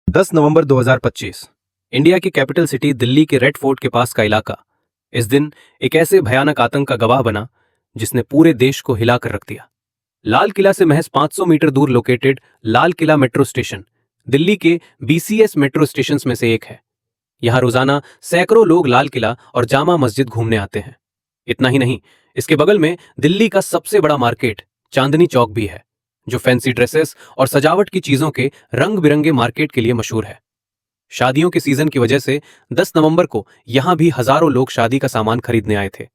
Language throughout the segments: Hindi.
10 नवंबर 2025 इंडिया की कैपिटल सिटी दिल्ली के रेड फोर्ट के पास का इलाका इस दिन एक ऐसे भयानक आतंक का गवाह बना जिसने पूरे देश को हिलाकर रख दिया। लाल किला से महज 500 मीटर दूर located Lal Qila metro station Delhi के बीसीएस मेट्रो स्टेशन में से एक है। यहां रोजाना सैकड़ों लोग लाल किला और जामा मस्जिद घूमने आते हैं। इतना ही नहीं, इसके बगल में दिल्ली का सबसे बड़ा मार्केट चांदनी चौक भी है, जो फैंसी ड्रेसेस और सजावट की चीजों के रंग बिरंगे मार्केट के लिए मशहूर है। शादियों के सीजन की वजह से 10 नवंबर को यहां भी हजारों लोग शादी का सामान खरीदने आए थे।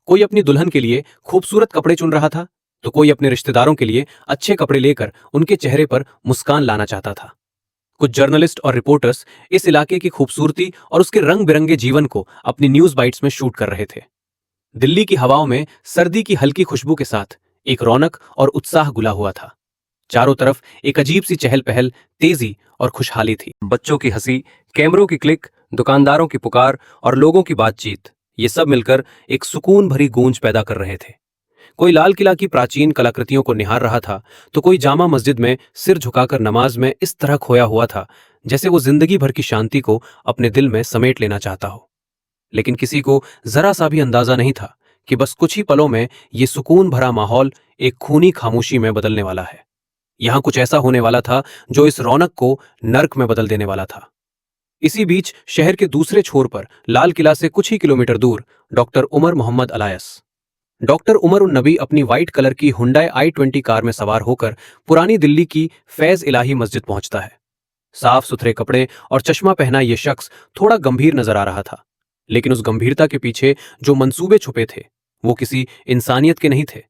कोई अपनी दुल्हन के लिए खूबसूरत कपड़े चुन रहा था, तो कोई अपने रिश्तेदारों के लिए अच्छे कपड़े लेकर उनके चेहरे पर मुस्कान लाना चाहता था। कुछ जर्नलिस्ट और रिपोर्टर्स इस इलाके की खूबसूरती और उसके रंग बिरंगे जीवन को अपनी न्यूज बाइट्स में शूट कर रहे थे। दिल्ली की हवाओं में सर्दी की हल्की खुशबू के साथ एक रौनक और उत्साह घुला हुआ था। चारों तरफ एक अजीब सी चहल पहल, तेजी और खुशहाली थी। बच्चों की हंसी, कैमरों की क्लिक, दुकानदारों की पुकार और लोगों की बातचीत, ये सब मिलकर एक सुकून भरी गूंज पैदा कर रहे थे। कोई लाल किला की प्राचीन कलाकृतियों को निहार रहा था, तो कोई जामा मस्जिद में सिर झुकाकर नमाज में इस तरह खोया हुआ था जैसे वो जिंदगी भर की शांति को अपने दिल में समेट लेना चाहता हो। लेकिन किसी को जरा सा भी अंदाजा नहीं था कि बस कुछ ही पलों में ये सुकून भरा माहौल एक खूनी खामोशी में बदलने वाला है। यहां कुछ ऐसा होने वाला था जो इस रौनक को नर्क में बदल देने वाला था। इसी बीच शहर के दूसरे छोर पर लाल किला से कुछ ही किलोमीटर दूर डॉक्टर उमर मोहम्मद अलायस, डॉक्टर उमर उन नबी अपनी व्हाइट कलर की हुंडई i20 कार में सवार होकर पुरानी दिल्ली की फैज इलाही मस्जिद पहुंचता है। साफ सुथरे कपड़े और चश्मा पहना यह शख्स थोड़ा गंभीर नजर आ रहा था, लेकिन उस गंभीरता के पीछे जो मंसूबे छुपे थे वो किसी इंसानियत के नहीं थे।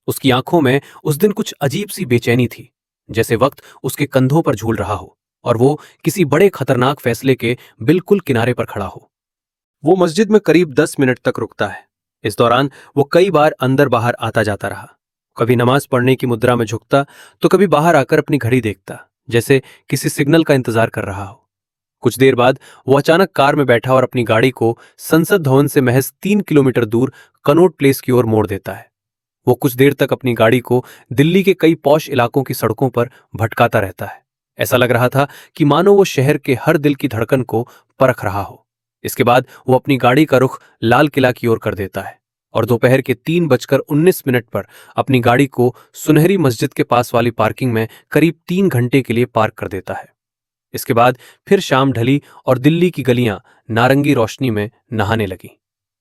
उसकी आंखों में उस दिन कुछ अजीब सी बेचैनी थी, जैसे वक्त उसके कंधों पर झूल रहा हो और वो किसी बड़े खतरनाक फैसले के बिल्कुल किनारे पर खड़ा हो। वो मस्जिद में करीब 10 मिनट तक रुकता है। इस दौरान वो कई बार अंदर बाहर आता जाता रहा। कभी नमाज पढ़ने की मुद्रा में झुकता, तो कभी बाहर आकर अपनी घड़ी देखता, जैसे किसी सिग्नल का इंतजार कर रहा हो। कुछ देर बाद वो अचानक कार में बैठा और अपनी गाड़ी को संसद भवन से महज 3 किलोमीटर दूर कनॉट प्लेस की ओर मोड़ देता है। वो कुछ देर तक अपनी गाड़ी को दिल्ली के कई पॉश इलाकों की सड़कों पर भटकाता रहता है। ऐसा लग रहा था कि मानो वो शहर के हर दिल की धड़कन को परख रहा हो। इसके बाद वो अपनी गाड़ी का रुख लाल किला की ओर कर देता है और दोपहर के 3:19 पर अपनी गाड़ी को सुनहरी मस्जिद के पास वाली पार्किंग में करीब 3 घंटे के लिए पार्क कर देता है। इसके बाद फिर शाम ढली और दिल्ली की गलियां नारंगी रोशनी में नहाने लगी।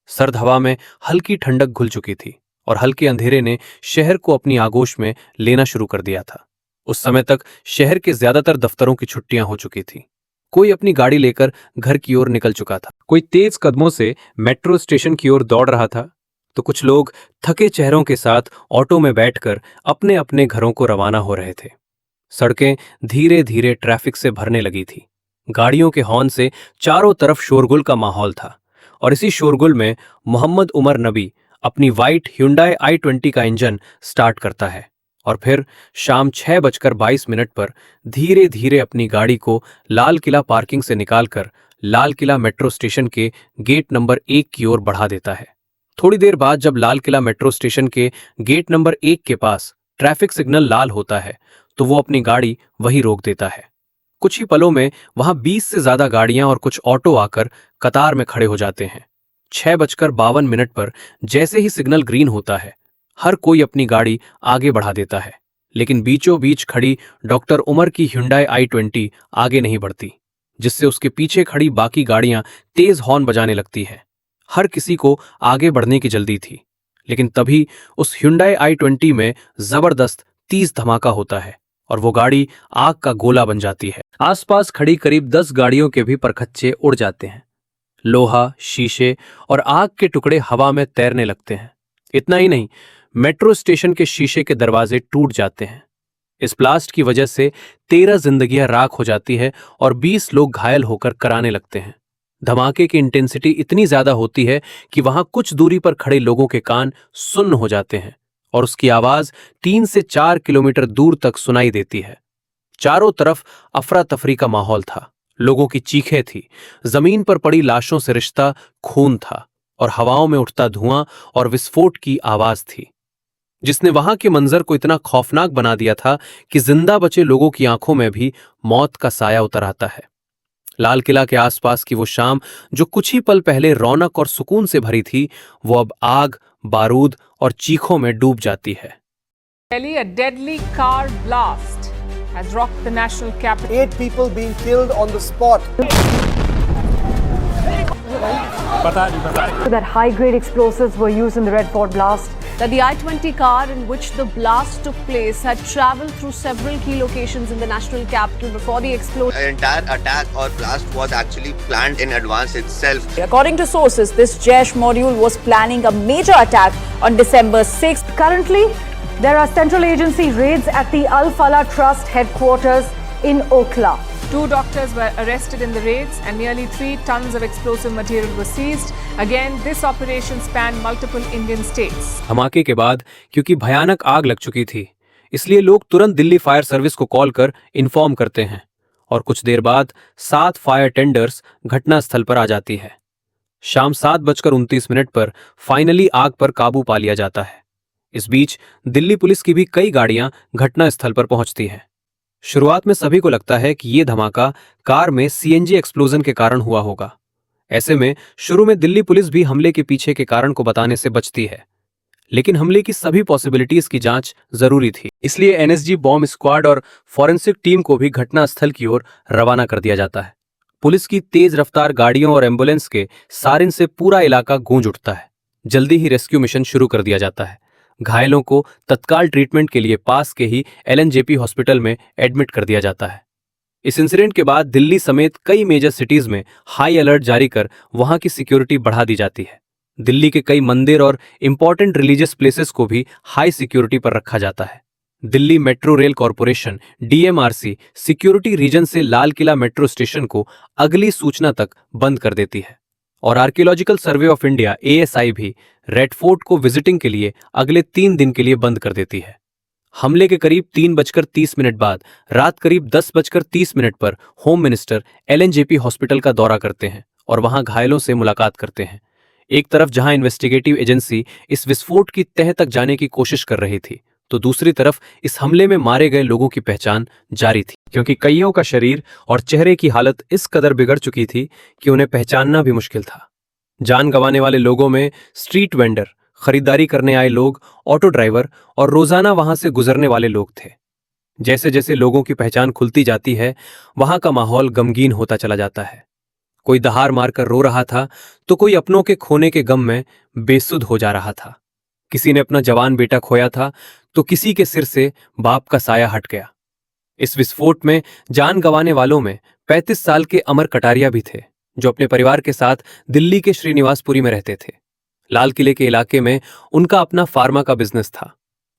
सर्द हवा में हल्की ठंडक घुल चुकी थी और हल्के अंधेरे ने शहर को अपनी आगोश में लेना शुरू कर दिया था। उस समय तक शहर के ज्यादातर दफ्तरों की छुट्टियां हो चुकी थी। कोई अपनी गाड़ी लेकर घर की ओर निकल चुका था, कोई तेज कदमों से मेट्रो स्टेशन की ओर दौड़ रहा था, तो कुछ लोग थके चेहरों के साथ ऑटो में बैठकर अपने अपने घरों को रवाना हो रहे थे। सड़कें धीरे धीरे ट्रैफिक से भरने लगी थी। गाड़ियों के हॉर्न से चारों तरफ शोरगुल का माहौल था और इसी शोरगुल में मोहम्मद उमर नबी अपनी व्हाइट Hyundai i20 का इंजन स्टार्ट करता है और फिर शाम 6:22 पर धीरे धीरे अपनी गाड़ी को लाल किला पार्किंग से निकालकर लाल किला मेट्रो स्टेशन के गेट नंबर 1 की ओर बढ़ा देता है। थोड़ी देर बाद जब लाल किला मेट्रो स्टेशन के गेट नंबर 1 के पास ट्रैफिक सिग्नल लाल होता है, तो वो अपनी गाड़ी वहीं रोक देता है। कुछ ही पलों में वहां 20 से ज्यादा गाड़ियां और कुछ ऑटो आकर कतार में खड़े हो जाते हैं। 6:52 पर जैसे ही सिग्नल ग्रीन होता है, हर कोई अपनी गाड़ी आगे बढ़ा देता है, लेकिन बीचों बीच खड़ी डॉक्टर उमर की Hyundai i20 आगे नहीं बढ़ती, जिससे उसके पीछे खड़ी बाकी गाड़ियां तेज हॉर्न बजाने लगती हैं। हर किसी को आगे बढ़ने की जल्दी थी, लेकिन तभी उस Hyundai i20 में जबरदस्त तेज धमाका होता है और वो गाड़ी आग का गोला बन जाती है। आसपास खड़ी करीब 10 गाड़ियों के भी परखच्चे उड़ जाते हैं। लोहा, शीशे और आग के टुकड़े हवा में तैरने लगते हैं। इतना ही नहीं, मेट्रो स्टेशन के शीशे के दरवाजे टूट जाते हैं। इस ब्लास्ट की वजह से 13 जिंदगियां राख हो जाती है और 20 लोग घायल होकर कराने लगते हैं। धमाके की इंटेंसिटी इतनी ज्यादा होती है कि वहां कुछ दूरी पर खड़े लोगों के कान सुन्न हो जाते हैं और उसकी आवाज 3 से 4 किलोमीटर दूर तक सुनाई देती है। चारों तरफ अफरा तफरी का माहौल था। लोगों की चीखें थी, जमीन पर पड़ी लाशों से रिश्ता खून था और हवाओं में उठता धुआं और विस्फोट की आवाज थी। जिसने वहां के मंजर को इतना खौफनाक बना दिया था कि जिंदा बचे लोगों की आंखों में भी मौत का साया उतर आता है। लाल किला के आसपास की वो शाम जो कुछ ही पल पहले रौनक और सुकून से भरी थी, वो अब आग, बारूद और चीखों में डूब जाती है। Delhi, a deadly car blast has rocked the national capital. 8 people being killed on the spot. That high-grade explosives were used in the Red Fort blast. That the I-20 car in which the blast took place had travelled through several key locations in the national capital before the explosion. The entire attack or blast was actually planned in advance itself. According to sources, this Jaish module was planning a major attack on December 6th. Currently, there are central agency raids at the Al Falah Trust headquarters in Okhla. 2 doctors were arrested in the raids and nearly 3 tons of explosive material was seized. Again, this operation spanned multiple Indian states. धमाके के बाद क्योंकि भयानक आग लग चुकी थी, इसलिए लोग तुरंत दिल्ली फायर सर्विस को कॉल कर इन्फॉर्म करते हैं और कुछ देर बाद 7 फायर टेंडर्स घटनास्थल पर आ जाती है। शाम 7:29 पर फाइनली आग पर काबू पा लिया जाता है। इस बीच दिल्ली पुलिस की भी कई गाड़ियां घटनास्थल पर पहुंचती हैं। शुरुआत में सभी को लगता है कि यह धमाका कार में सीएनजी एक्सप्लोजन के कारण हुआ होगा। ऐसे में शुरू में दिल्ली पुलिस भी हमले के पीछे के कारण को बताने से बचती है, लेकिन हमले की सभी पॉसिबिलिटीज की जांच जरूरी थी। इसलिए एनएसजी बॉम्ब स्क्वाड और फॉरेंसिक टीम को भी घटनास्थल की ओर रवाना कर दिया जाता है। पुलिस की तेज रफ्तार गाड़ियों और एम्बुलेंस के सायरन से पूरा इलाका गूंज उठता है। जल्दी ही रेस्क्यू मिशन शुरू कर दिया जाता है। घायलों को तत्काल ट्रीटमेंट के लिए पास के ही एलएनजेपी हॉस्पिटल में एडमिट कर दिया जाता है। इस इंसिडेंट के बाद दिल्ली समेत कई मेजर सिटीज में हाई अलर्ट जारी कर वहां की सिक्योरिटी बढ़ा दी जाती है। दिल्ली के कई मंदिर और इंपॉर्टेंट रिलीजियस प्लेसेस को भी हाई सिक्योरिटी पर रखा जाता है। Delhi metro rail corporation DMRC security reason से लाल किला मेट्रो स्टेशन को अगली सूचना तक बंद कर देती है और archaeological survey of India ASI भी रेड फोर्ट को विजिटिंग के लिए अगले 3 दिन के लिए बंद कर देती है। हमले के करीब 3:30 बाद रात करीब 10:30 पर होम मिनिस्टर एलएनजेपी हॉस्पिटल का दौरा करते हैं और वहां घायलों से मुलाकात करते हैं। एक तरफ जहां इन्वेस्टिगेटिव एजेंसी इस विस्फोट की तह तक जाने की कोशिश कर रही थी, तो दूसरी तरफ इस हमले में मारे गए लोगों की पहचान जारी थी, क्योंकि कईयों का शरीर और चेहरे की हालत इस कदर बिगड़ चुकी थी कि उन्हें पहचानना भी मुश्किल था। जान गंवाने वाले लोगों में स्ट्रीट वेंडर, खरीदारी करने आए लोग, ऑटो ड्राइवर और रोजाना वहां से गुजरने वाले लोग थे। जैसे जैसे लोगों की पहचान खुलती जाती है, वहां का माहौल गमगीन होता चला जाता है। कोई दहाड़ मारकर रो रहा था, तो कोई अपनों के खोने के गम में बेसुध हो जा रहा था। किसी ने अपना जवान बेटा खोया था, तो किसी के सिर से बाप का साया हट गया। इस विस्फोट में जान गंवाने वालों में 35 साल के अमर कटारिया भी थे, जो अपने परिवार के साथ दिल्ली के श्रीनिवासपुरी में रहते थे। लाल किले के इलाके में उनका अपना फार्मा का बिजनेस था।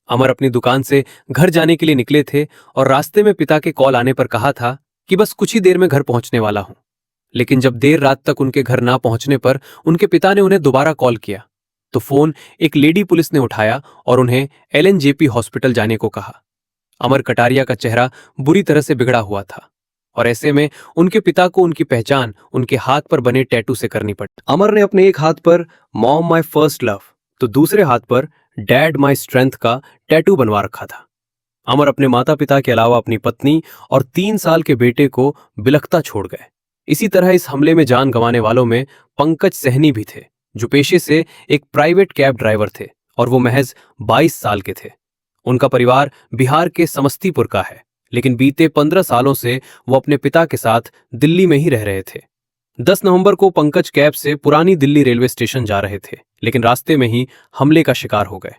अमर अपनी दुकान से घर जाने के लिए निकले थे और रास्ते में पिता के कॉल आने पर कहा था कि बस कुछ ही देर में घर पहुंचने वाला हूं। लेकिन जब देर रात तक उनके घर ना पहुंचने पर उनके पिता ने उन्हें दोबारा कॉल किया, तो फोन एक लेडी पुलिस ने उठाया और उन्हें एलएनजेपी हॉस्पिटल जाने को कहा। अमर कटारिया का चेहरा बुरी तरह से बिगड़ा हुआ था और ऐसे में उनके पिता को उनकी पहचान उनके हाथ पर बने टैटू से करनी पड़ी। अमर ने अपने एक हाथ पर मॉम माय फर्स्ट लव तो दूसरे हाथ पर डैड माय स्ट्रेंथ का टैटू बनवा रखा था। अमर अपने माता पिता के अलावा अपनी पत्नी और 3 साल के बेटे को बिलखता छोड़ गए। इसी तरह इस हमले में जान गंवाने वालों में पंकज सहनी भी थे, जो पेशे से एक प्राइवेट कैब ड्राइवर थे और वो महज 22 साल के थे। उनका परिवार बिहार के समस्तीपुर का है, लेकिन बीते 15 सालों से वो अपने पिता के साथ दिल्ली में ही रह रहे थे। 10 नवंबर को पंकज कैब से पुरानी दिल्ली रेलवे स्टेशन जा रहे थे, लेकिन रास्ते में ही हमले का शिकार हो गए।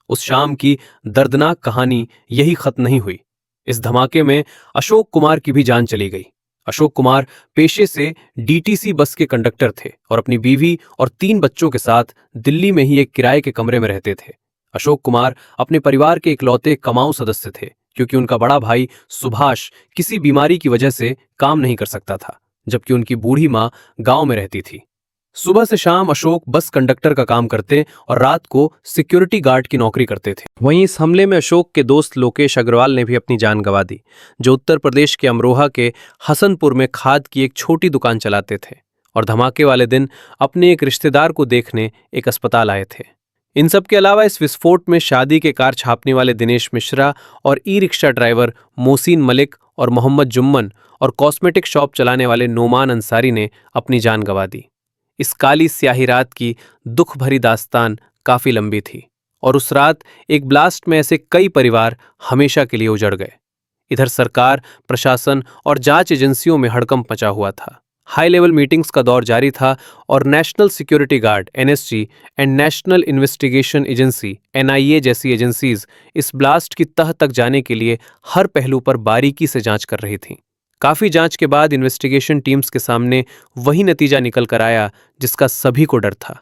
उस शाम की दर्दनाक कहानी यही खत्म नहीं हुई। इस धमाके में अशोक कुमार की भी जान चली गई। अशोक कुमार पेशे से डीटीसी बस के कंडक्टर थे और अपनी बीवी और 3 बच्चों के साथ दिल्ली में ही एक किराए के कमरे में रहते थे। अशोक कुमार अपने परिवार के इकलौते कमाऊ सदस्य थे, क्योंकि उनका बड़ा भाई सुभाष किसी बीमारी की वजह से काम नहीं कर सकता था, जबकि उनकी बूढ़ी मां गांव में रहती थी। सुबह से शाम अशोक बस कंडक्टर का काम करते और रात को सिक्योरिटी गार्ड की नौकरी करते थे। वहीं इस हमले में अशोक के दोस्त लोकेश अग्रवाल ने भी अपनी जान गंवा दी, जो उत्तर प्रदेश के अमरोहा के हसनपुर में खाद की एक छोटी दुकान चलाते थे और धमाके वाले दिन अपने एक रिश्तेदार को देखने एक अस्पताल आए थे। इन सब के अलावा इस विस्फोट में शादी के कार छापने वाले दिनेश मिश्रा और e rickshaw driver Mohsin Malik और मोहम्मद जुम्मन और कॉस्मेटिक शॉप चलाने वाले नोमान अंसारी ने अपनी जान गंवा दी। इस काली स्याही रात की दुख भरी दास्तान काफी लंबी थी और उस रात एक ब्लास्ट में ऐसे कई परिवार हमेशा के लिए उजड़ गए। इधर सरकार, प्रशासन और जांच एजेंसियों में हड़कंप मचा हुआ था। हाई लेवल मीटिंग्स का दौर जारी था और national security guard NSG and national investigation agency NIA जैसी एजेंसीज इस ब्लास्ट की तह तक जाने के लिए हर पहलू पर बारीकी से जांच कर रही थीं। काफी जांच के बाद इन्वेस्टिगेशन टीम्स के सामने वही नतीजा निकल कर आया जिसका सभी को डर था।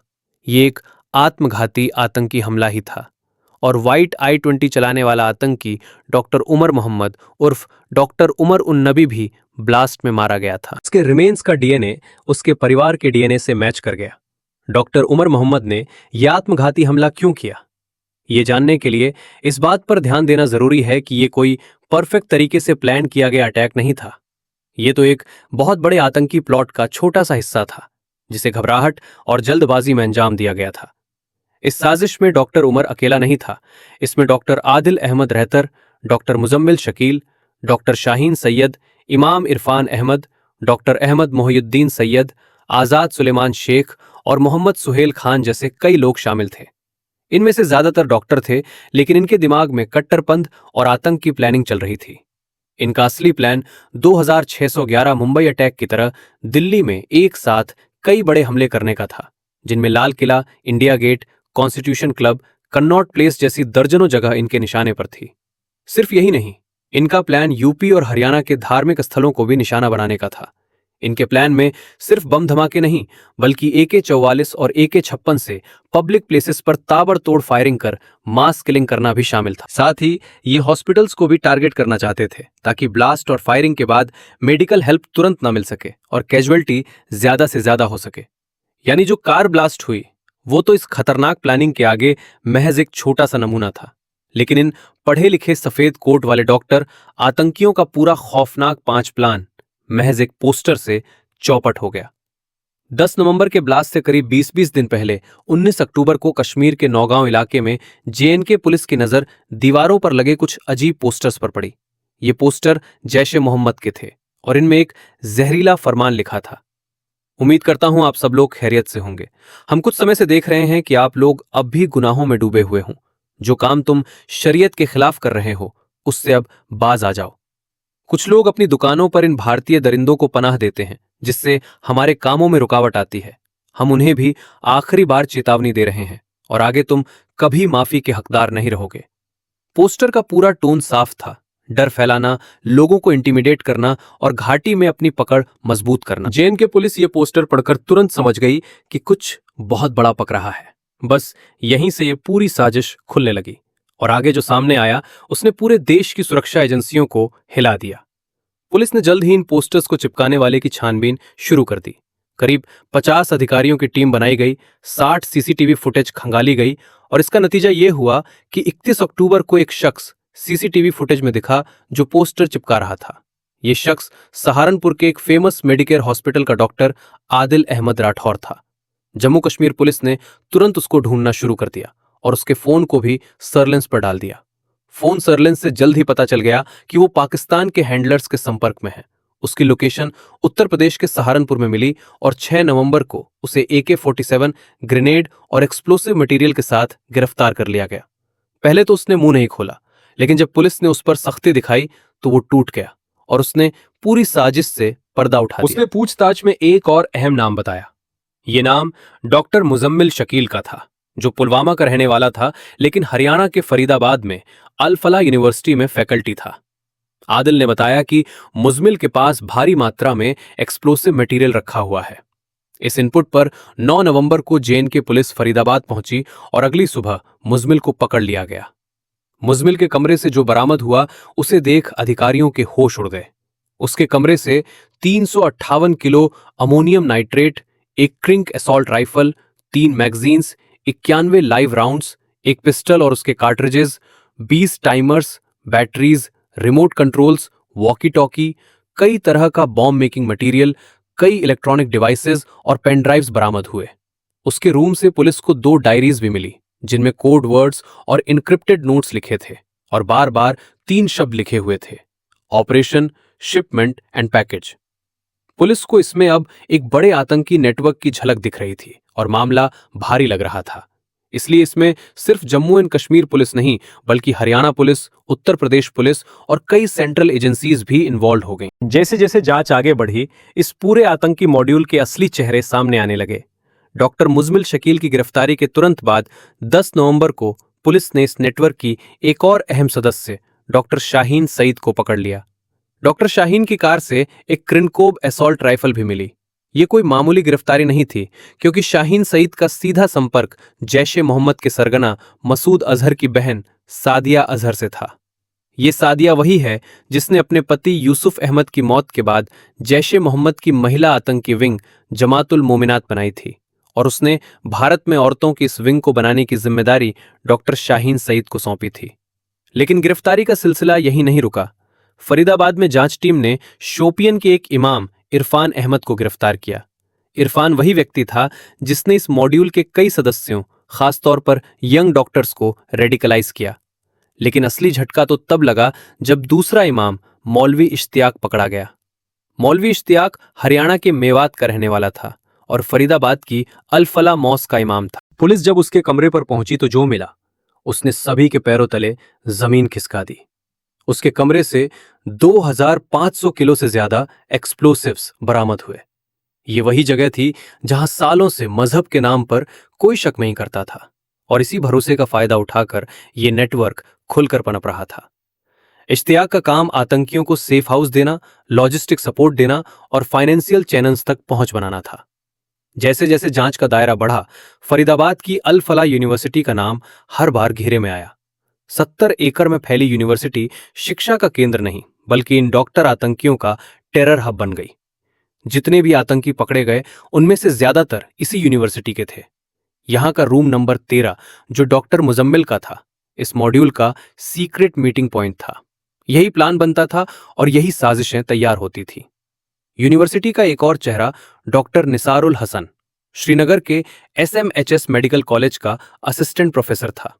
ये एक आत्मघाती आतंकी हमला ही था और व्हाइट i-20 चलाने वाला आतंकी डॉक्टर उमर मोहम्मद उर्फ डॉक्टर उमर उन नबी भी ब्लास्ट में मारा गया था। उसके रिमेन्स का डीएनए उसके परिवार के डीएनए से मैच कर गया। डॉक्टर उमर मोहम्मद ने यह आत्मघाती हमला क्यों किया, ये जानने के लिए इस बात पर ध्यान देना जरूरी है कि ये कोई परफेक्ट तरीके से प्लान किया गया अटैक नहीं था। ये तो एक बहुत बड़े आतंकी प्लॉट का छोटा सा हिस्सा था जिसे घबराहट और जल्दबाजी में अंजाम दिया गया था। इस साजिश में डॉक्टर उमर अकेला नहीं था। इसमें doctor Adil Ahmad Rather, doctor Muzammil Shakeel, doctor Shaheen Sayyed, इमाम इरफान अहमद, डॉक्टर अहमद मोहियुद्दीन सैयद, आजाद सुलेमान शेख और मोहम्मद सुहेल खान जैसे कई लोग शामिल थे। इनमें से ज्यादातर डॉक्टर थे, लेकिन इनके दिमाग में कट्टरपंथ और आतंक की प्लानिंग चल रही थी। इनका असली प्लान 2611 मुंबई अटैक की तरह दिल्ली में एक साथ कई बड़े हमले करने का था, जिनमें Lal Qila, India gate, constitution club, Connaught place जैसी दर्जनों जगह इनके निशाने पर थी। सिर्फ यही नहीं, इनका प्लान यूपी और हरियाणा के धार्मिक स्थलों को भी निशाना बनाने का था। इनके प्लान में सिर्फ बम धमाके नहीं, बल्कि AK-44 और AK-56 से पब्लिक प्लेसेस पर ताबड़तोड़ फायरिंग कर मास किलिंग करना भी शामिल था। साथ ही ये हॉस्पिटल्स को भी टारगेट करना चाहते थे ताकि ब्लास्ट और फायरिंग के बाद मेडिकल हेल्प तुरंत न मिल सके और कैजुअल्टी ज्यादा से ज्यादा हो सके। यानी जो कार ब्लास्ट हुई वो तो इस खतरनाक प्लानिंग के आगे महज एक छोटा सा नमूना था, लेकिन इन पढ़े लिखे सफेद कोट वाले डॉक्टर आतंकियों का पूरा खौफनाक 5 प्लान महज एक पोस्टर से चौपट हो गया। 10 नवंबर के ब्लास्ट से करीब 20-20 दिन पहले 19 अक्टूबर को कश्मीर के नौगांव इलाके में JNK पुलिस की नजर दीवारों पर लगे कुछ अजीब पोस्टर्स पर पड़ी। ये पोस्टर जैश-ए-मोहम्मद के थे और इनमें एक जहरीला फरमान लिखा था। उम्मीद करता हूं आप सब लोग खैरियत से होंगे। हम कुछ समय से देख रहे हैं कि आप लोग अब भी गुनाहों में डूबे हुए हों। जो काम तुम शरीयत के खिलाफ कर रहे हो उससे अब बाज आ जाओ। कुछ लोग अपनी दुकानों पर इन भारतीय दरिंदों को पनाह देते हैं, जिससे हमारे कामों में रुकावट आती है। हम उन्हें भी आखिरी बार चेतावनी दे रहे हैं और आगे तुम कभी माफी के हकदार नहीं रहोगे। पोस्टर का पूरा टोन साफ था, डर फैलाना, लोगों को इंटिमिडेट करना और घाटी में अपनी पकड़ मजबूत करना। JNK पुलिस ये पोस्टर पढ़कर तुरंत समझ गई कि कुछ बहुत बड़ा पक रहा है। बस यहीं से ये पूरी साजिश खुलने लगी और आगे जो सामने आया उसने पूरे देश की सुरक्षा एजेंसियों को हिला दिया। पुलिस ने जल्द ही इन पोस्टर्स को चिपकाने वाले की छानबीन शुरू कर दी। करीब 50 अधिकारियों की टीम बनाई गई, 60 CCTV फुटेज खंगाली गई और इसका नतीजा ये हुआ कि 31 अक्टूबर को एक शख्स CCTV फुटेज में दिखा जो पोस्टर चिपका रहा था। ये शख्स सहारनपुर के एक फेमस मेडिकेयर हॉस्पिटल का डॉक्टर आदिल अहमद राठौर था। जम्मू कश्मीर पुलिस ने तुरंत उसको ढूंढना शुरू कर दिया और उसके फोन को भी सर्लेंस पर डाल दिया। फोन सर्लेंस से जल्द ही पता चल गया कि वो पाकिस्तान के हैंडलर्स के संपर्क में है। उसकी लोकेशन उत्तर प्रदेश के सहारनपुर में मिली और 6 नवंबर को उसे AK-47 ग्रेनेड और एक्सप्लोसिव मटेरियल के साथ गिरफ्तार कर लिया गया। पहले तो उसने मुंह नहीं खोला, लेकिन जब पुलिस ने उस पर सख्ती दिखाई तो वो टूट गया और उसने पूरी साजिश से पर्दा उठा दिया। उसने पूछताछ में एक और अहम नाम बताया। ये नाम डॉक्टर मुजम्मिल शकील का था, जो पुलवामा का रहने वाला था, लेकिन हरियाणा के फरीदाबाद में अल फलाह यूनिवर्सिटी में फैकल्टी था। आदिल ने बताया कि मुजम्मिल के पास भारी मात्रा में एक्सप्लोसिव मटेरियल रखा हुआ है। इस इनपुट पर 9 नवंबर को JNK पुलिस फरीदाबाद पहुंची और अगली सुबह मुजम्मिल को पकड़ लिया गया। मुजम्मिल के कमरे से जो बरामद हुआ उसे देख अधिकारियों के होश उड़ गए। उसके कमरे से 358 किलो अमोनियम नाइट्रेट, एक Crick assault rifle, 3 magazines, 91 live rounds, एक पिस्टल और उसके cartridges, 20 timers, batteries, remote controls, walkie talkie, कई तरह का बॉम्ब मेकिंग मटेरियल, कई इलेक्ट्रॉनिक डिवाइसेस और पेन ड्राइव्स बरामद हुए। उसके रूम से पुलिस को 2 डायरीज भी मिली, जिनमें कोड वर्ड्स और इनक्रिप्टेड नोट्स लिखे थे और बार बार 3 शब्द लिखे हुए थे: operation, shipment and package. Police को इसमें अब एक बड़े आतंकी नेटवर्क की झलक दिख रही थी और मामला भारी लग रहा था। इसलिए इसमें सिर्फ जम्मू एंड कश्मीर पुलिस नहीं, बल्कि हरियाणा पुलिस, उत्तर प्रदेश पुलिस और कई सेंट्रल एजेंसीज भी इन्वॉल्व हो गईं। जैसे जैसे जांच आगे बढ़ी, इस पूरे आतंकी मॉड्यूल के असली चेहरे सामने आने लगे। डॉक्टर मुजम्मिल शकील की गिरफ्तारी के तुरंत बाद 10 नवंबर को पुलिस ने इस नेटवर्क की एक और अहम सदस्य डॉक्टर शाहीन सईद को पकड़ लिया। डॉक्टर शाहीन की कार से एक क्रिनकोब असॉल्ट राइफल भी मिली। ये कोई मामूली गिरफ्तारी नहीं थी, क्योंकि शाहीन सईद का सीधा संपर्क जैश-ए मोहम्मद के सरगना मसूद अजहर की बहन सादिया अजहर से था। ये सादिया वही है जिसने अपने पति यूसुफ अहमद की मौत के बाद जैश-ए मोहम्मद की महिला आतंकी विंग जमातुल मोमिनात बनाई थी, और उसने भारत में औरतों की इस विंग को बनाने की जिम्मेदारी डॉक्टर शाहीन सईद को सौंपी थी। लेकिन गिरफ्तारी का सिलसिला यही नहीं रुका। फरीदाबाद में जांच टीम ने शोपियन के एक इमाम इरफान अहमद को गिरफ्तार किया। इरफान वही व्यक्ति था जिसने इस मॉड्यूल के कई सदस्यों, खासतौर पर यंग डॉक्टर्स को रेडिकलाइज किया। लेकिन असली झटका तो तब लगा जब दूसरा इमाम मौलवी इश्तियाक पकड़ा गया। मौलवी इश्तियाक हरियाणा के मेवात का रहने वाला था और फरीदाबाद की अल फलाह मॉस्क का इमाम था। पुलिस जब उसके कमरे पर पहुंची तो जो मिला, उसने सभी के पैरों तले जमीन खिसका दी। उसके कमरे से 2500 किलो से ज्यादा एक्सप्लोसिव्स बरामद हुए। ये वही जगह थी जहां सालों से मजहब के नाम पर कोई शक नहीं करता था, और इसी भरोसे का फायदा उठाकर यह नेटवर्क खुलकर पनप रहा था। इश्तियाक का काम आतंकियों को सेफ हाउस देना, लॉजिस्टिक सपोर्ट देना और फाइनेंशियल चैनल्स तक पहुंच बनाना था। जैसे जैसे जांच का दायरा बढ़ा, फरीदाबाद की अल फलाह यूनिवर्सिटी का नाम हर बार घेरे में आया। 70 एकड़ में फैली यूनिवर्सिटी शिक्षा का केंद्र नहीं, बल्कि इन डॉक्टर आतंकियों का टेरर हब बन गई। जितने भी आतंकी पकड़े गए, उनमें से ज्यादातर इसी यूनिवर्सिटी के थे। यहां का रूम नंबर 13, जो डॉक्टर मुजम्मिल का था, इस मॉड्यूल का सीक्रेट मीटिंग पॉइंट था। यही प्लान बनता था और यही साजिशें तैयार होती थी। यूनिवर्सिटी का एक और चेहरा डॉक्टर निसारुल हसन, श्रीनगर के SMHS मेडिकल कॉलेज का असिस्टेंट प्रोफेसर था।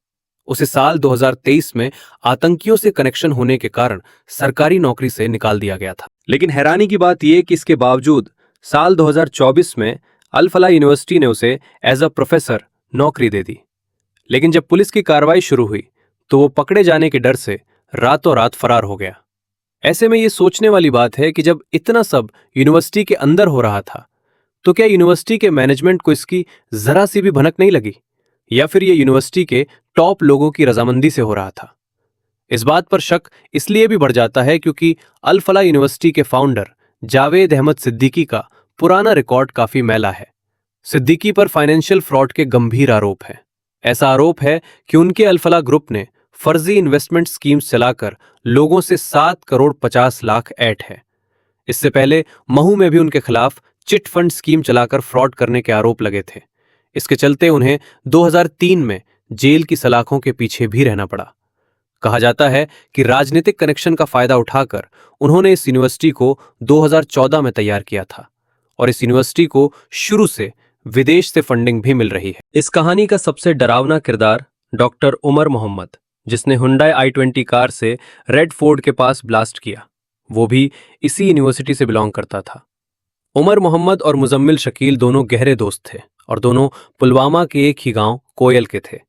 उसे साल 2023 में आतंकियों से कनेक्शन होने के कारण सरकारी नौकरी से निकाल दिया गया था। लेकिन हैरानी की बात यह कि इसके बावजूद साल 2024 में अल फलाह यूनिवर्सिटी ने उसे एज अ प्रोफेसर नौकरी दे दी। लेकिन जब पुलिस की कार्रवाई शुरू हुई तो वो पकड़े जाने के डर से रातों रात फरार हो गया। ऐसे में ये सोचने वाली बात है कि जब इतना सब यूनिवर्सिटी के अंदर हो रहा था, तो क्या यूनिवर्सिटी के मैनेजमेंट को इसकी जरा सी भी भनक नहीं लगी, या फिर ये यूनिवर्सिटी के टॉप लोगों की रजामंदी से हो रहा था? इस बात पर शक इसलिए भी बढ़ जाता है क्योंकि अल फलाह यूनिवर्सिटी के फाउंडर जावेद अहमद सिद्दीकी का पुराना रिकॉर्ड काफी मैला है। सिद्दीकी पर फाइनेंशियल फ्रॉड के गंभीर आरोप हैं। ऐसा आरोप है कि उनके अल फलाह ग्रुप ने फर्जी इन्वेस्टमेंट स्कीम्स चलाकर लोगों से 7 करोड़ 50 लाख ऐंठ है। इससे पहले महू में भी उनके खिलाफ चिट फंड स्कीम चलाकर फ्रॉड करने के आरोप लगे थे। इसके चलते उन्हें 2003 में जेल की सलाखों के पीछे भी रहना पड़ा। कहा जाता है कि राजनीतिक कनेक्शन का फायदा उठाकर उन्होंने इस यूनिवर्सिटी को 2014 में तैयार किया था, और इस यूनिवर्सिटी को शुरू से विदेश से फंडिंग भी मिल रही है। इस कहानी का सबसे डरावना किरदार डॉक्टर उमर मोहम्मद, जिसने हुंडई i20 कार से रेड फोर्ट के पास ब्लास्ट किया, वो भी इसी यूनिवर्सिटी से बिलोंग करता था। उमर मोहम्मद और मुजम्मिल शकील दोनों गहरे दोस्त थे और दोनों पुलवामा के एक ही गांव कोयल के थे।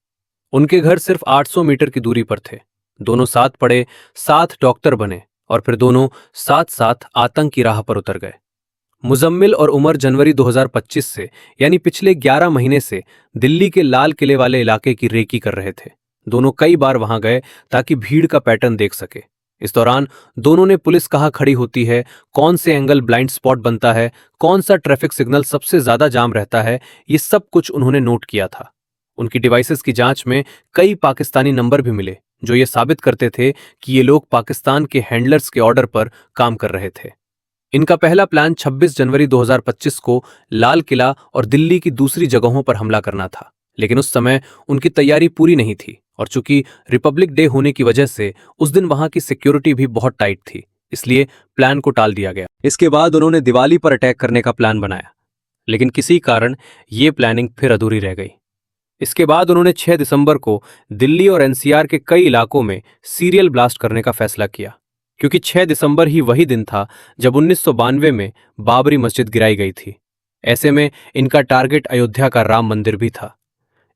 उनके घर सिर्फ 800 मीटर की दूरी पर थे। दोनों साथ पढ़े, साथ डॉक्टर बने और फिर दोनों साथ साथ आतंक की राह पर उतर गए। मुजम्मिल और उमर जनवरी 2025 से, यानी पिछले 11 महीने से दिल्ली के लाल किले वाले इलाके की रेकी कर रहे थे। दोनों कई बार वहां गए ताकि भीड़ का पैटर्न देख सके। इस दौरान दोनों ने पुलिस कहाँ खड़ी होती है, कौन से एंगल ब्लाइंड स्पॉट बनता है, कौन सा ट्रैफिक सिग्नल सबसे ज्यादा जाम रहता है, ये सब कुछ उन्होंने नोट किया था। उनकी डिवाइसेस की जांच में कई पाकिस्तानी नंबर भी मिले, जो ये साबित करते थे कि ये लोग पाकिस्तान के हैंडलर्स के ऑर्डर पर काम कर रहे थे। इनका पहला प्लान 26 जनवरी 2025 को लाल किला और दिल्ली की दूसरी जगहों पर हमला करना था, लेकिन उस समय उनकी तैयारी पूरी नहीं थी, और चूंकि रिपब्लिक डे होने की वजह से उस दिन वहां की सिक्योरिटी भी बहुत टाइट थी, इसलिए प्लान को टाल दिया गया। इसके बाद उन्होंने दिवाली पर अटैक करने का प्लान बनाया, लेकिन किसी कारण ये प्लानिंग फिर अधूरी रह गई। इसके बाद उन्होंने 6 दिसंबर को दिल्ली और एनसीआर के कई इलाकों में सीरियल ब्लास्ट करने का फैसला किया, क्योंकि 6 दिसंबर ही वही दिन था जब 1992 में बाबरी मस्जिद गिराई गई थी। ऐसे में इनका टारगेट अयोध्या का राम मंदिर भी था।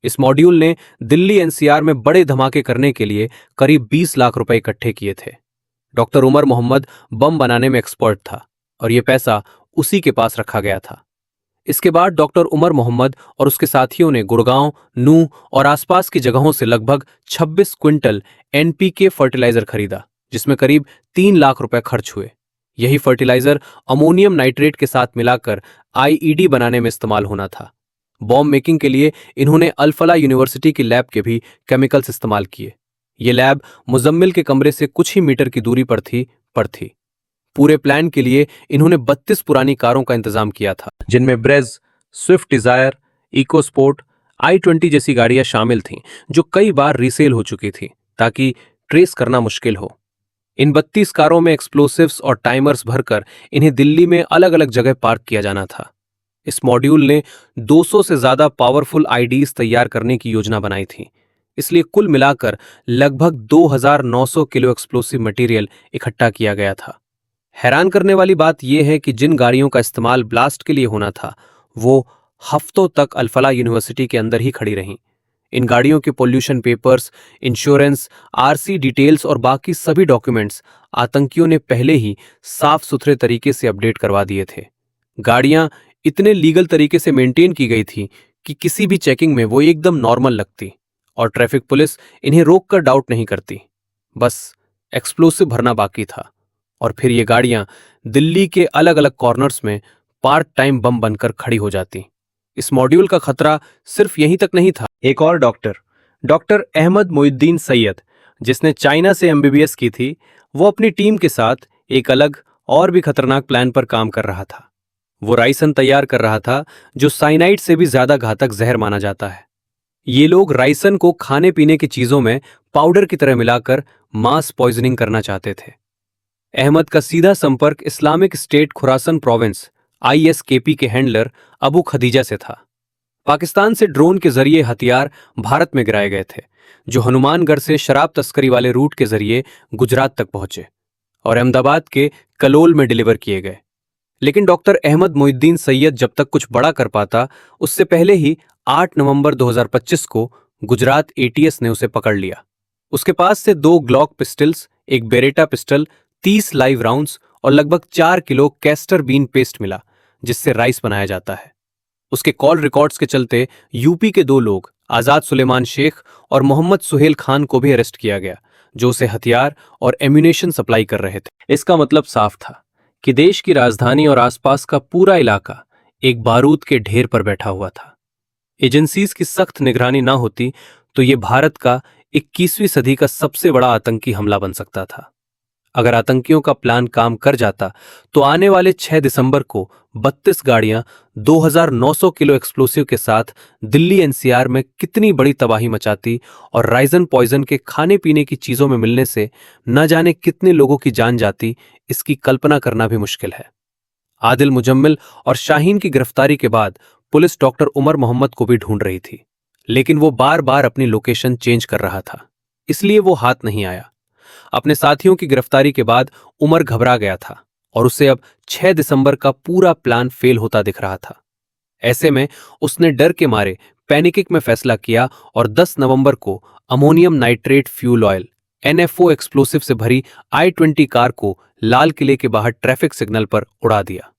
इस मॉड्यूल ने दिल्ली एनसीआर में बड़े धमाके करने के लिए करीब 20 लाख रुपए इकट्ठे किए थे। डॉक्टर उमर मोहम्मद बम बनाने में एक्सपर्ट था और यह पैसा उसी के पास रखा गया था। इसके बाद डॉक्टर उमर मोहम्मद और उसके साथियों ने गुड़गांव, नूह और आसपास की जगहों से लगभग 26 क्विंटल एनपीके फर्टिलाइजर खरीदा, जिसमें करीब 3 लाख रुपए खर्च हुए। यही फर्टिलाइजर अमोनियम नाइट्रेट के साथ मिलाकर आईईडी बनाने में इस्तेमाल होना था। बॉम्ब मेकिंग के लिए इन्होंने अल-फला यूनिवर्सिटी की लैब के भी केमिकल्स इस्तेमाल किए। ये लैब मुजम्मिल के कमरे से कुछ ही मीटर की दूरी पर थी। पूरे प्लान के लिए इन्होंने 32 पुरानी कारों का इंतजाम किया था, जिनमें Brezza, Swift Dzire, Eco Sport, i20 जैसी गाड़ियां शामिल थीं, जो कई बार रीसेल हो चुकी थी ताकि ट्रेस करना मुश्किल हो। इन 32 कारों में एक्सप्लोसिव्स और टाइमर्स भरकर इन्हें दिल्ली में अलग अलग जगह पार्क किया जाना था। इस मॉड्यूल ने 200 से ज्यादा पावरफुल आईडीज तैयार करने की योजना बनाई थी, इसलिए कुल मिलाकर लगभग 2900 किलो एक्सप्लोसिव मटेरियल इकट्ठा किया गया था। हैरान करने वाली बात यह है कि जिन गाड़ियों का इस्तेमाल ब्लास्ट के लिए होना था, वो हफ्तों तक अल-फला यूनिवर्सिटी के अंदर ही खड़ी रहीं। इन गाड़ियों के pollution papers, insurance, RC details और बाकी सभी डॉक्यूमेंट्स आतंकियों ने पहले ही साफ सुथरे तरीके से अपडेट करवा दिए थे। गाड़ियां इतने लीगल तरीके से मेंटेन की गई थी कि किसी भी चेकिंग में वो एकदम नॉर्मल लगती और ट्रैफिक पुलिस इन्हें रोककर डाउट नहीं करती। बस एक्सप्लोसिव भरना बाकी था और फिर ये गाड़ियां दिल्ली के अलग अलग कॉर्नर्स में पार्ट टाइम बम बनकर खड़ी हो जाती। इस मॉड्यूल का खतरा सिर्फ यहीं तक नहीं था। एक और डॉक्टर अहमद मोइनुद्दीन सैयद, जिसने चाइना से एमबीबीएस की थी, वो अपनी टीम के साथ एक अलग और भी खतरनाक प्लान पर काम कर रहा था। वो राइसन तैयार कर रहा था, जो साइनाइड से भी ज्यादा घातक जहर माना जाता है। ये लोग राइसन को खाने पीने की चीजों में पाउडर की तरह मिलाकर मास पॉइजनिंग करना चाहते थे। अहमद का सीधा संपर्क Islamic state Khurasan province ISKP के हैंडलर अबू खदीजा से था। पाकिस्तान से ड्रोन के जरिए हथियार भारत में गिराए गए थे, जो हनुमानगढ़ से शराब तस्करी वाले रूट के जरिए गुजरात तक पहुंचे और अहमदाबाद के कलोल में डिलीवर किए गए। लेकिन डॉक्टर अहमद मोइनुद्दीन सैयद जब तक कुछ बड़ा कर पाता, उससे पहले ही 8 नवंबर 2025 को गुजरात ATS ने उसे पकड़ लिया। उसके पास से 2 ग्लॉक पिस्टल्स, एक बेरेटा पिस्टल, 30 लाइव राउंड्स और लगभग 4 किलो कैस्टर बीन पेस्ट मिला, जिससे राइस बनाया जाता है। उसके कॉल रिकॉर्ड्स के चलते यूपी के 2 लोग, आजाद सुलेमान शेख और मोहम्मद सुहेल खान को भी अरेस्ट किया गया, जो उसे हथियार और एम्यूनेशन सप्लाई कर रहे थे। इसका मतलब साफ था कि देश की राजधानी और आसपास का पूरा इलाका एक बारूद के ढेर पर बैठा हुआ था। एजेंसीज की सख्त निगरानी ना होती तो ये भारत का 21वीं सदी का सबसे बड़ा आतंकी हमला बन सकता था। अगर आतंकियों का प्लान काम कर जाता तो आने वाले 6 दिसंबर को 32 गाड़ियां 2900 किलो एक्सप्लोसिव के साथ दिल्ली एनसीआर में कितनी बड़ी तबाही मचाती और राइजन पॉइजन के खाने पीने की चीजों में मिलने से न जाने कितने लोगों की जान जाती, इसकी कल्पना करना भी मुश्किल है। आदिल मुजम्मिल और शाहीन की गिरफ्तारी के बाद पुलिस डॉक्टर उमर मोहम्मद को भी ढूंढ रही थी, लेकिन वो बार बार अपनी लोकेशन चेंज कर रहा था, इसलिए वो हाथ नहीं आया। अपने साथियों की गिरफ्तारी के बाद उमर घबरा गया था और उसे अब 6 दिसंबर का पूरा प्लान फेल होता दिख रहा था। ऐसे में उसने डर के मारे पैनिकिक में फैसला किया और 10 नवंबर को ammonium nitrate fuel oil NFO explosive से भरी I-20 कार को लाल किले के बाहर ट्रैफिक सिग्नल पर उड़ा दिया।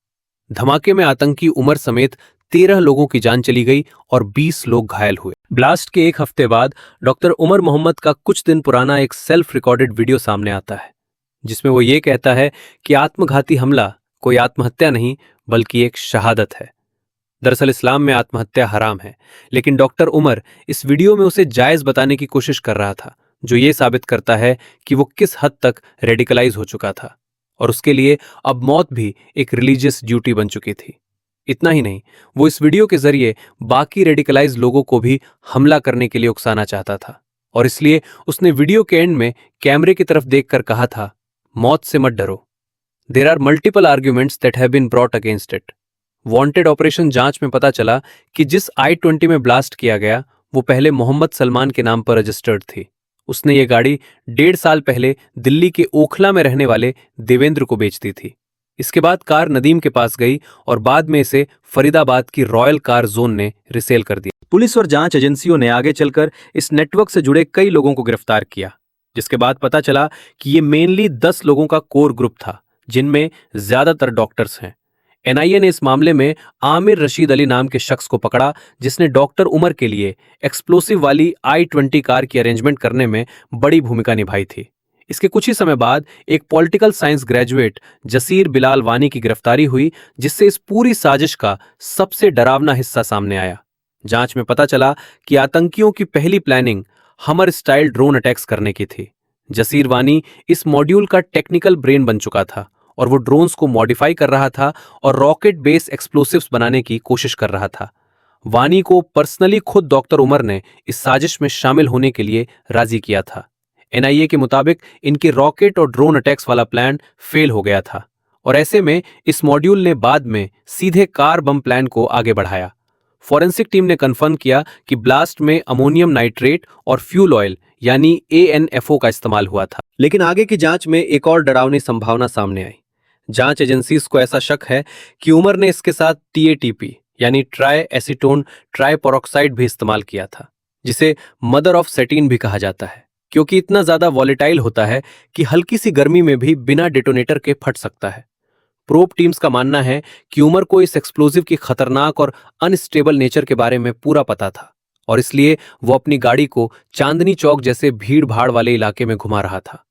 धमाके में आतंकी उमर समेत 13 लोगों की जान चली गई और 20 लोग घायल हुए। ब्लास्ट के एक हफ्ते बाद डॉक्टर उमर मोहम्मद का कुछ दिन पुराना एक सेल्फ रिकॉर्डेड वीडियो सामने आता है, जिसमें वो ये कहता है कि आत्मघाती हमला कोई आत्महत्या नहीं बल्कि एक शहादत है। दरअसल इस्लाम में आत्महत्या हराम है, लेकिन डॉक्टर उमर इस वीडियो में उसे जायज बताने की कोशिश कर रहा था, जो ये साबित करता है कि वो किस हद तक रेडिकलाइज हो चुका था और उसके लिए अब मौत भी एक रिलीजियस ड्यूटी बन चुकी थी। इतना ही नहीं, वो इस वीडियो के जरिए बाकी रेडिकलाइज लोगों को भी हमला करने के लिए उकसाना चाहता था और इसलिए उसने वीडियो के एंड में कैमरे की तरफ देखकर कहा था, मौत से मत डरो। There are multiple arguments that have been brought against it. Wanted operation जांच में पता चला कि जिस I-20 में ब्लास्ट किया गया वो पहले मोहम्मद सलमान के नाम पर रजिस्टर्ड थी। उसने ये गाड़ी 1.5 साल पहले दिल्ली के ओखला में रहने वाले देवेंद्र को बेच दी थी। इसके बाद कार नदीम के पास गई और बाद में इसे फरीदाबाद की रॉयल कार जोन ने रिसेल कर दिया। पुलिस और जांच एजेंसियों ने आगे चलकर इस नेटवर्क से जुड़े कई लोगों को गिरफ्तार किया, जिसके बाद पता चला कि ये मेनली 10 लोगों का कोर ग्रुप था, जिनमें ज्यादातर डॉक्टर्स हैं। एनआईए ने इस मामले में आमिर रशीद अली नाम के शख्स को पकड़ा, जिसने डॉक्टर उमर के लिए एक्सप्लोसिव वाली i-20 कार की अरेंजमेंट करने में बड़ी भूमिका निभाई थी। इसके कुछ ही समय बाद एक political science graduate Jasir Bilal वानी की गिरफ्तारी हुई, जिससे इस पूरी साजिश का सबसे डरावना हिस्सा सामने आया। जांच में पता चला कि आतंकियों की पहली प्लानिंग हमर स्टाइल ड्रोन अटैक्स करने की थी। जसीर वानी इस मॉड्यूल का टेक्निकल ब्रेन बन चुका था और वो ड्रोन्स को मॉडिफाई कर रहा था और रॉकेट बेस एक्सप्लोसिव्स बनाने की कोशिश कर रहा था। वानी को पर्सनली खुद डॉक्टर उमर ने इस साजिश में शामिल होने के लिए राजी किया था। एनआईए के मुताबिक इनके रॉकेट और ड्रोन अटैक्स वाला प्लान फेल हो गया था और ऐसे में इस मॉड्यूल ने बाद में सीधे कार बम प्लान को आगे बढ़ाया। फॉरेंसिक टीम ने कंफर्म किया कि ब्लास्ट में अमोनियम नाइट्रेट और फ्यूल ऑयल यानी ANFO का इस्तेमाल हुआ था। लेकिन आगे की जांच में एक और डरावनी संभावना सामने आई। जांच एजेंसीज को ऐसा शक है कि उमर ने इसके साथ TATP यानी ट्राई एसीटोन ट्राइपोरॉक्साइड भी इस्तेमाल किया था, जिसे मदर ऑफ सेटीन भी कहा जाता है, क्योंकि इतना ज्यादा वॉलेटाइल होता है कि हल्की सी गर्मी में भी बिना डेटोनेटर के फट सकता है। प्रोब टीम्स का मानना है कि उमर को इस एक्सप्लोजिव की खतरनाक और अनस्टेबल नेचर के बारे में पूरा पता था और इसलिए वो अपनी गाड़ी को चांदनी चौक जैसे भीड़ भाड़ वाले इलाके में घुमा रहा था।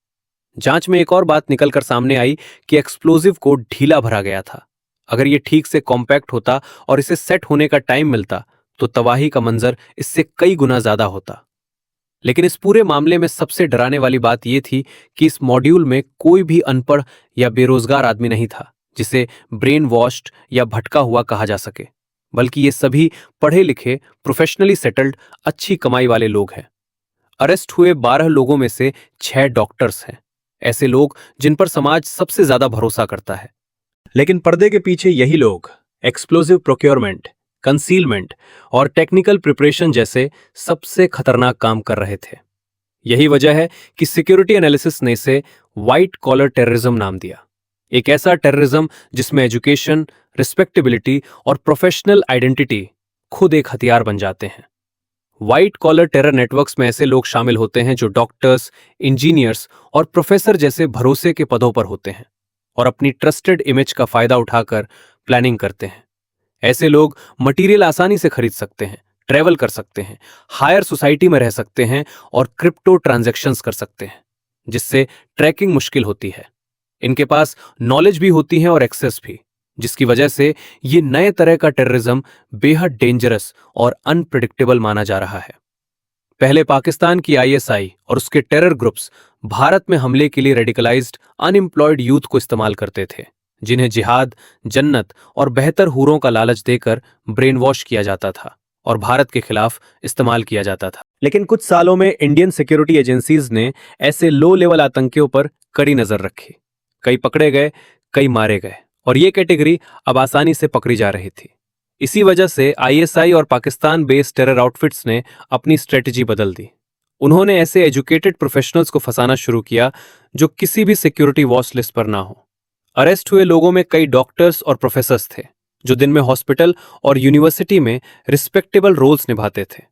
जांच में एक और बात निकलकर सामने आई कि एक्सप्लोजिव को ढीला भरा गया था। अगर ये ठीक से कॉम्पैक्ट होता और इसे सेट होने का टाइम मिलता तो तबाही का मंजर इससे कई गुना ज्यादा होता। लेकिन इस पूरे मामले में सबसे डराने वाली बात यह थी कि इस मॉड्यूल में कोई भी अनपढ़ या बेरोजगार आदमी नहीं था जिसे ब्रेन वॉश्ड या भटका हुआ कहा जा सके, बल्कि ये सभी पढ़े लिखे, प्रोफेशनली सेटल्ड, अच्छी कमाई वाले लोग हैं। अरेस्ट हुए 12 लोगों में से 6 डॉक्टर्स हैं, ऐसे लोग जिन पर समाज सबसे ज्यादा भरोसा करता है। लेकिन पर्दे के पीछे यही लोग एक्सप्लोजिव प्रोक्योरमेंट, कंसीलमेंट और टेक्निकल प्रिपरेशन जैसे सबसे खतरनाक काम कर रहे थे। यही वजह है कि सिक्योरिटी एनालिसिस ने इसे व्हाइट कॉलर टेररिज्म नाम दिया, एक ऐसा टेररिज्म जिसमें एजुकेशन, रिस्पेक्टेबिलिटी और प्रोफेशनल आइडेंटिटी खुद एक हथियार बन जाते हैं। व्हाइट कॉलर टेरर नेटवर्क्स में ऐसे लोग शामिल होते हैं जो डॉक्टर्स, इंजीनियर्स और प्रोफेसर जैसे भरोसे के पदों पर होते हैं और अपनी ट्रस्टेड इमेज का फायदा उठाकर प्लानिंग करते हैं। ऐसे लोग मटेरियल आसानी से खरीद सकते हैं, ट्रैवल कर सकते हैं, हायर सोसाइटी में रह सकते हैं और क्रिप्टो ट्रांजैक्शंस कर सकते हैं, जिससे ट्रैकिंग मुश्किल होती है। इनके पास नॉलेज भी होती है और एक्सेस भी, जिसकी वजह से ये नए तरह का टेररिज्म बेहद डेंजरस और अनप्रेडिक्टेबल माना जा रहा है। पहले पाकिस्तान की ISI और उसके टेरर ग्रुप्स भारत में हमले के लिए रेडिकलाइज्ड अनएम्प्लॉयड यूथ को इस्तेमाल करते थे, जिन्हें जिहाद, जन्नत और बेहतर हूरों का लालच देकर ब्रेन वॉश किया जाता था और भारत के खिलाफ इस्तेमाल किया जाता था। लेकिन कुछ सालों में इंडियन सिक्योरिटी एजेंसीज ने ऐसे लो लेवल आतंकियों पर कड़ी नजर रखी। कई पकड़े गए, कई मारे गए और ये कैटेगरी अब आसानी से पकड़ी जा रही थी। इसी वजह से ISI और पाकिस्तान बेस्ड टेरर आउटफिट्स ने अपनी स्ट्रेटजी बदल दी। उन्होंने ऐसे एजुकेटेड प्रोफेशनल्स को फंसाना शुरू किया जो किसी भी सिक्योरिटी वॉच लिस्ट पर ना हो। अरेस्ट हुए लोगों में कई डॉक्टर्स और प्रोफेसर्स थे जो दिन में हॉस्पिटल और यूनिवर्सिटी में रिस्पेक्टेबल रोल्स निभाते थे,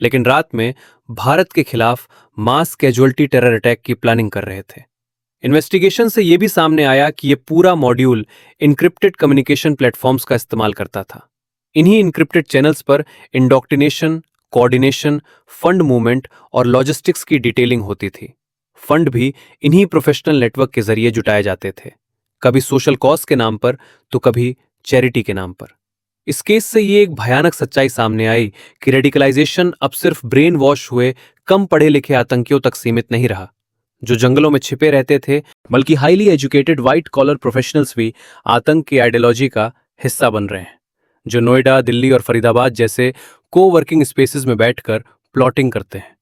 लेकिन रात में भारत के खिलाफ मास कैजुअल्टी टेरर अटैक की प्लानिंग कर रहे थे। इन्वेस्टिगेशन से यह भी सामने आया कि यह पूरा मॉड्यूल इनक्रिप्टेड कम्युनिकेशन प्लेटफॉर्म्स का इस्तेमाल करता था। इन्हीं इनक्रिप्टेड चैनल्स पर इंडोक्ट्रिनेशन, कोऑर्डिनेशन, फंड मूवमेंट और लॉजिस्टिक्स की डिटेलिंग होती थी। फंड भी इन्हीं प्रोफेशनल नेटवर्क के जरिए जुटाए जाते थे, कभी सोशल कॉज के नाम पर तो कभी चैरिटी के नाम पर। इस केस से ये एक भयानक सच्चाई सामने आई कि रेडिकलाइजेशन अब सिर्फ ब्रेन वॉश हुए कम पढ़े लिखे आतंकियों तक सीमित नहीं रहा जो जंगलों में छिपे रहते थे, बल्कि highly educated white collar professionals भी आतंक की आइडियोलॉजी का हिस्सा बन रहे हैं, जो नोएडा, दिल्ली और फरीदाबाद जैसे को-वर्किंग स्पेसेस में बैठकर प्लॉटिंग करते हैं।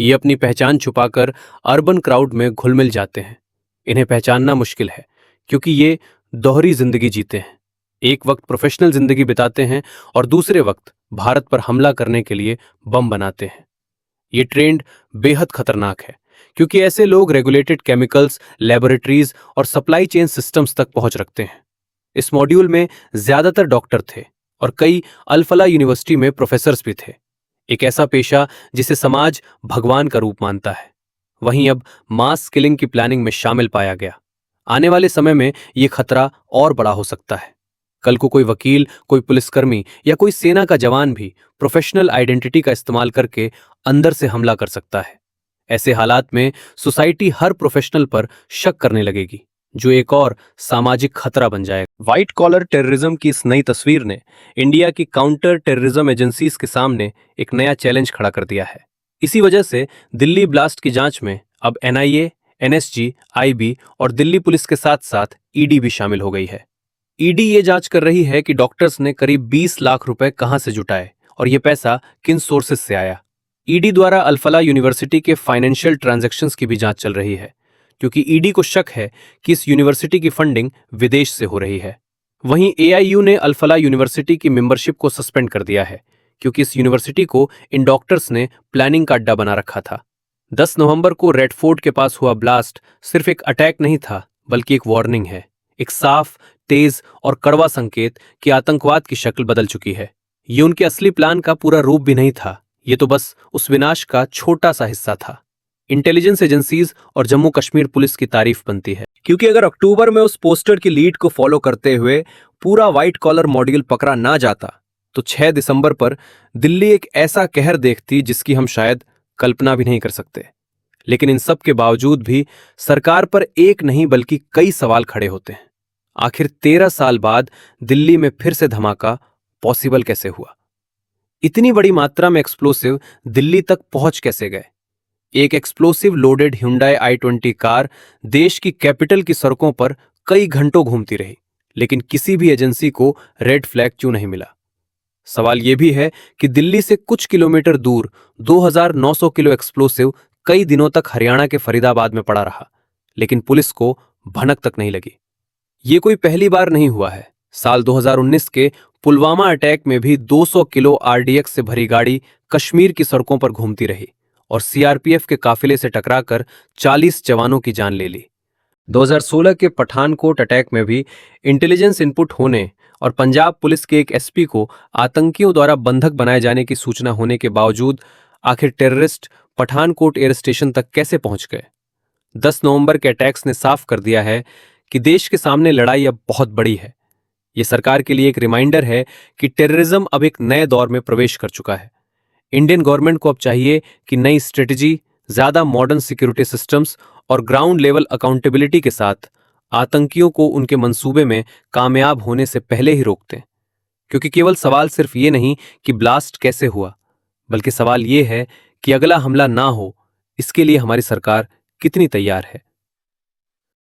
ये अपनी पहचान छुपाकर अर्बन क्राउड में घुल मिल जाते हैं। इन्हें पहचानना मुश्किल है क्योंकि ये दोहरी जिंदगी जीते हैं। एक वक्त प्रोफेशनल जिंदगी बिताते हैं और दूसरे वक्त भारत पर हमला करने के लिए बम बनाते हैं। ये ट्रेंड बेहद खतरनाक है क्योंकि ऐसे लोग रेगुलेटेड केमिकल्स, लेबोरेटरीज और सप्लाई चेन सिस्टम्स तक पहुंच रखते हैं। इस मॉड्यूल में ज्यादातर डॉक्टर थे और कई अल-फलाह यूनिवर्सिटी में प्रोफेसर्स भी थे। एक ऐसा पेशा जिसे समाज भगवान का रूप मानता है, वहीं अब मास किलिंग की प्लानिंग में शामिल पाया गया। आने वाले समय में यह खतरा और बड़ा हो सकता है। कल को कोई वकील, कोई पुलिसकर्मी या कोई सेना का जवान भी प्रोफेशनल आइडेंटिटी का इस्तेमाल करके अंदर से हमला कर सकता है। ऐसे हालात में सोसाइटी हर प्रोफेशनल पर शक करने लगेगी, जो एक और सामाजिक खतरा बन जाएगा। व्हाइट कॉलर टेररिज्म की इस नई तस्वीर ने इंडिया की काउंटर टेररिज्म एजेंसीज के सामने एक नया चैलेंज खड़ा कर दिया है। इसी वजह से दिल्ली ब्लास्ट की जांच में अब NIA, NSG, IB और दिल्ली पुलिस के साथ साथ ED भी शामिल हो गई है। ED ये जांच कर रही है कि डॉक्टर्स ने करीब 20 लाख रुपए कहां से जुटाए और ये पैसा किन सोर्सेज से आया। ED द्वारा अल-फलाह यूनिवर्सिटी के फाइनेंशियल ट्रांजैक्शंस की भी जांच चल रही है, क्योंकि ED को शक है कि इस यूनिवर्सिटी की फंडिंग विदेश से हो रही है। वहीं AIU ने अल-फलाह यूनिवर्सिटी की मेंबरशिप को सस्पेंड कर दिया है, क्योंकि इस यूनिवर्सिटी को इन डॉक्टर्स ने प्लानिंग का अड्डा बना रखा था। 10 नवंबर को रेड फोर्ट के पास हुआ ब्लास्ट सिर्फ एक अटैक नहीं था, बल्कि एक वार्निंग है, एक साफ, तेज और कड़वा संकेत कि आतंकवाद की शक्ल बदल चुकी है। ये उनके असली प्लान का पूरा रूप भी नहीं था, ये तो बस उस विनाश का छोटा सा हिस्सा था। इंटेलिजेंस एजेंसीज और जम्मू कश्मीर पुलिस की तारीफ बनती है, क्योंकि अगर अक्टूबर में उस पोस्टर की लीड को फॉलो करते हुए पूरा व्हाइट कॉलर मॉड्यूल पकड़ा ना जाता, तो 6 दिसंबर पर दिल्ली एक ऐसा कहर देखती जिसकी हम शायद कल्पना भी नहीं कर सकते। लेकिन इन सब के बावजूद भी सरकार पर एक नहीं बल्कि कई सवाल खड़े होते हैं। आखिर 13 साल बाद दिल्ली में फिर से धमाका पॉसिबल कैसे हुआ? इतनी बड़ी मात्रा में एक्सप्लोसिव दिल्ली तक पहुंच कैसे गए? एक explosive loaded Hyundai i20 car देश की कैपिटल की सड़कों पर कई घंटों घूमती रही, लेकिन किसी भी एजेंसी को रेड फ्लैग क्यों नहीं मिला? सवाल यह भी है कि दिल्ली से कुछ किलोमीटर दूर 2900 किलो एक्सप्लोसिव कई दिनों तक हरियाणा के फरीदाबाद में पड़ा रहा, लेकिन पुलिस को भनक तक नहीं लगी। ये कोई पहली बार नहीं हुआ है। साल 2019 के पुलवामा अटैक में भी 200 किलो RDX से भरी गाड़ी कश्मीर की सड़कों पर घूमती रही और CRPF के काफिले से टकराकर 40 जवानों की जान ले ली। 2016 के पठानकोट अटैक में भी इंटेलिजेंस इनपुट होने और पंजाब पुलिस के एक SP को आतंकियों द्वारा बंधक बनाए जाने की सूचना होने के बावजूद आखिर टेररिस्ट पठानकोट एयर स्टेशन तक कैसे पहुंच गए? 10 नवंबर के अटैक्स ने साफ कर दिया है कि देश के सामने लड़ाई अब बहुत बड़ी है। यह सरकार के लिए एक रिमाइंडर है कि टेररिज्म अब एक नए दौर में प्रवेश कर चुका है। इंडियन गवर्नमेंट को अब चाहिए कि नई स्ट्रेटजी, ज्यादा मॉडर्न सिक्योरिटी सिस्टम्स और ग्राउंड लेवल अकाउंटेबिलिटी के साथ आतंकियों को उनके मंसूबे में कामयाब होने से पहले ही रोक दें। क्योंकि केवल सवाल सिर्फ ये नहीं कि ब्लास्ट कैसे हुआ, बल्कि सवाल ये है कि अगला हमला ना हो, इसके लिए हमारी सरकार कितनी तैयार है।